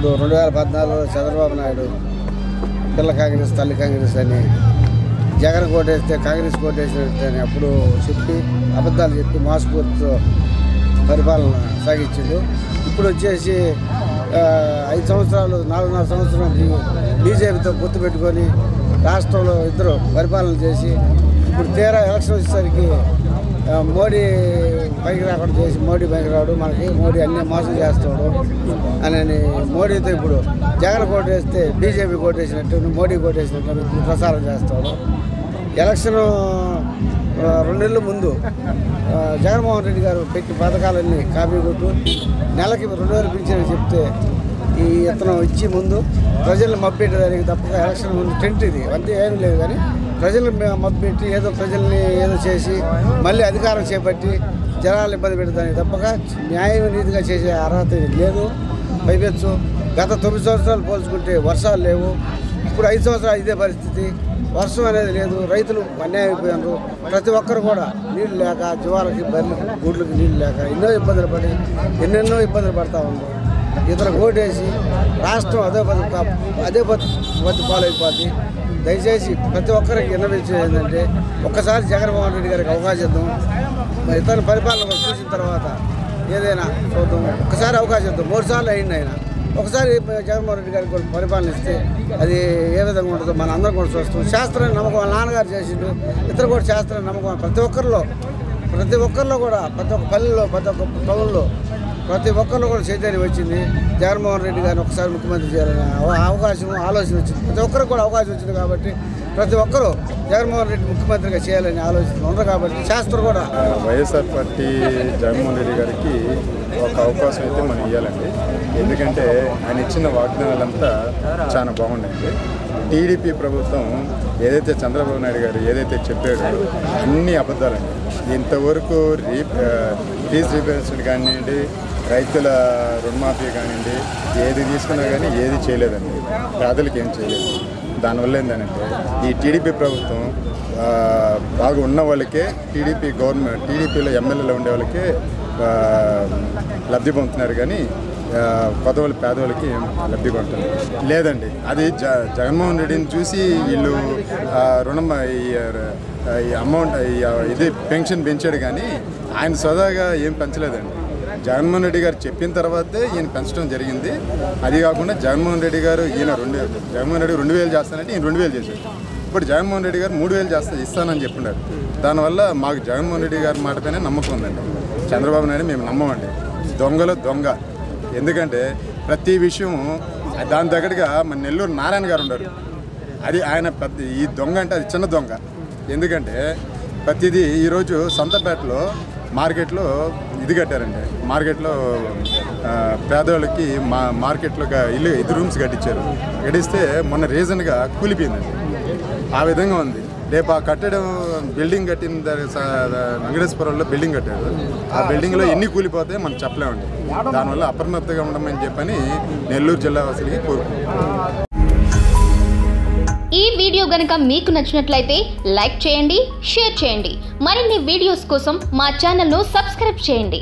ఇప్పుడు 2014లో చంద్రబాబు నాయుడు పిల్ల కాంగ్రెస్ తల్లి కాంగ్రెస్ అని జగన్ కోటేస్తే కాంగ్రెస్ కోటేసినట్టు అప్పుడు చెప్పి అబద్ధాలు చెప్పి మోసపూర్తితో పరిపాలన సాగించాడు. ఇప్పుడు వచ్చేసి 5 సంవత్సరాలు 4.5 సంవత్సరం బీజేపీతో పొత్తు పెట్టుకొని రాష్ట్రంలో ఇద్దరు పరిపాలన చేసి ఇప్పుడు తీరా ఎలక్షన్ వచ్చేసరికి మోడీ పైకి రాకుండా చేసి మోడీ పైకి రావడం మనకి మోడీ అన్నీ మోసం చేస్తాడు అని మోడీతో ఇప్పుడు జగన్ కోటేస్తే బీజేపీ కోటేసినట్టు మోడీ కోటేసినట్టు ఇప్పుడు ప్రసారం చేస్తాడు. ఎలక్షన్ 2 నెలల ముందు జగన్మోహన్ రెడ్డి గారు పెట్టి పథకాలన్నీ కాపీ కొట్టు నెలకి 2000 పింఛన్ చెప్తే ఈ ఇతను ఇచ్చి ముందు ప్రజలను మబ్బెట్టేదానికి తప్పక ఎలక్షన్ ముందు టెంట్ ఇది అంతే ఏమీ లేదు. కానీ ప్రజలను మబ్బెట్టి ఏదో ప్రజల్ని ఏదో చేసి మళ్ళీ అధికారం చేపట్టి జనాలు ఇబ్బంది పెట్టడానికి తప్పక న్యాయం నీతిగా చేసే అర్హత లేదు. పైపెచ్చు గత 9 సంవత్సరాలు పోల్చుకుంటే వర్షాలు లేవు. ఇప్పుడు 5 సంవత్సరాలు ఇదే పరిస్థితి. వర్షం అనేది లేదు. రైతులు అన్యాయం అయిపోయినారు. ప్రతి ఒక్కరు కూడా నీళ్ళు లేక జీవాలకి బర్రెలకి గూడ్లకి నీళ్ళు లేక ఎన్నో ఇబ్బందులు పడి ఎన్నెన్నో ఇబ్బందులు పడతా ఉన్నారు. ఇతను ఓటేసి రాష్ట్రం అదే పద్ధతి పాలైపోద్ది. దయచేసి ప్రతి ఒక్కరికి విన్నవించేది ఏంటంటే ఒక్కసారి జగన్మోహన్ రెడ్డి గారికి అవకాశం ఇద్దాం. ఇతను పరిపాలన చూసిన తర్వాత ఏదైనా చూద్దాం. ఒక్కసారి అవకాశం ఇద్దాం. 3 సార్లు అయింది ఆయన. ఒకసారి జగన్మోహన్ రెడ్డి గారికి పరిపాలన ఇస్తే అది ఏ విధంగా ఉంటుందో మన అందరం కూడా చూస్తాం. శాస్త్రాన్ని నమ్మకం వాళ్ళ నాన్నగారు చేసిండు. ఇతరు కూడా శాస్త్రాన్ని నమ్మకం ప్రతి ఒక్కరిలో కూడా ప్రతి ఒక్క పల్లెల్లో ప్రతి ఒక్క టౌన్లో ప్రతి ఒక్కరిలో కూడా చైతన్యం వచ్చింది. జగన్మోహన్ రెడ్డి గారిని ఒకసారి ముఖ్యమంత్రి చేయాలని అవకాశం ఆలోచన వచ్చింది. ప్రతి ఒక్కరికి కూడా అవకాశం వచ్చింది కాబట్టి ప్రతి ఒక్కరూ జగన్మోహన్ రెడ్డి ముఖ్యమంత్రిగా చేయాలని ఆలోచన ఉన్నారు కాబట్టి శాస్త్రం కూడా వైఎస్ఆర్ పార్టీ జగన్మోహన్ రెడ్డి గారికి ఒక అవకాశం అయితే మనం ఇవ్వాలండి. ఎందుకంటే ఆయన ఇచ్చిన వాగ్దానాలంతా చాలా బాగున్నాయండి. టీడీపీ ప్రభుత్వం ఏదైతే చంద్రబాబు నాయుడు గారు ఏదైతే చెప్పాడో అన్ని అబద్ధాలండి. ఇంతవరకు ఫీజు రీయింబర్స్మెంట్ కానివ్వండి, రైతుల రుణమాఫీ కానివ్వండి, ఏది తీసుకున్నా కానీ ఏది చేయలేదండి. పేదలకు ఏం చేయలేదు. దానివల్ల ఏంటంటే ఈ టీడీపీ ప్రభుత్వం బాగా ఉన్న వాళ్ళకే టీడీపీలో ఎమ్మెల్యేలో ఉండే వాళ్ళకే లబ్ధి పొందుతున్నారు కానీ కొత్తవాళ్ళు పేదవాళ్ళకి లబ్ధి పొందుతున్నారు లేదండి. అది జగన్మోహన్ రెడ్డిని చూసి వీళ్ళు రుణం ఈ అమౌంట్ ఇది పెన్షన్ పెంచాడు కానీ ఆయన సదాగా ఏం పెంచలేదండి. జగన్మోహన్ రెడ్డి గారు చెప్పిన తర్వాతే ఈయన పెంచడం జరిగింది. అది కాకుండా జగన్మోహన్ రెడ్డి గారు జగన్మోహన్ రెడ్డి 2000 చేస్తానంటే ఈయన 2000 చేశాడు. ఇప్పుడు జగన్మోహన్ రెడ్డి గారు 3000 ఇస్తానని చెప్పున్నారు. దానివల్ల మాకు జగన్మోహన్ రెడ్డి గారి మాటపైన నమ్మకం ఉందండి. చంద్రబాబు నాయుడు మేము నమ్మమండి. దొంగలో దొంగ. ఎందుకంటే ప్రతి విషయం దాని దగ్గరగా మన నెల్లూరు నారాయణ గారు ఉన్నారు. అది ఆయన ఈ దొంగ అంటే అది చిన్న దొంగ. ఎందుకంటే ప్రతిదీ ఈరోజు సంతపేటలో మార్కెట్లో ఇది కట్టారండి. మార్కెట్లో పేదవాళ్ళకి మార్కెట్లో ఇల్లు 5 రూమ్స్ కట్టించారు. కట్టిస్తే మొన్న రీజన్గా కూలిపోయిందండి. ఆ విధంగా ఉంది. రేపు ఆ కట్టడం బిల్డింగ్ కట్టిన వెంకటేశ్వరంలో బిల్డింగ్ కట్టాడు. ఆ బిల్డింగ్లో ఎన్ని కూలిపోతాయో మనం చెప్పలేమండి. దానివల్ల అప్రమత్తంగా ఉండమని చెప్పని నెల్లూరు జిల్లా వాసులకి కోరుకుంటున్నాం. ఈ వీడియో గనుక మీకు నచ్చినట్లయితే లైక్ చేయండి, షేర్ చేయండి. మరిన్ని వీడియోస్ కోసం మా ఛానల్ను సబ్స్క్రైబ్ చేయండి.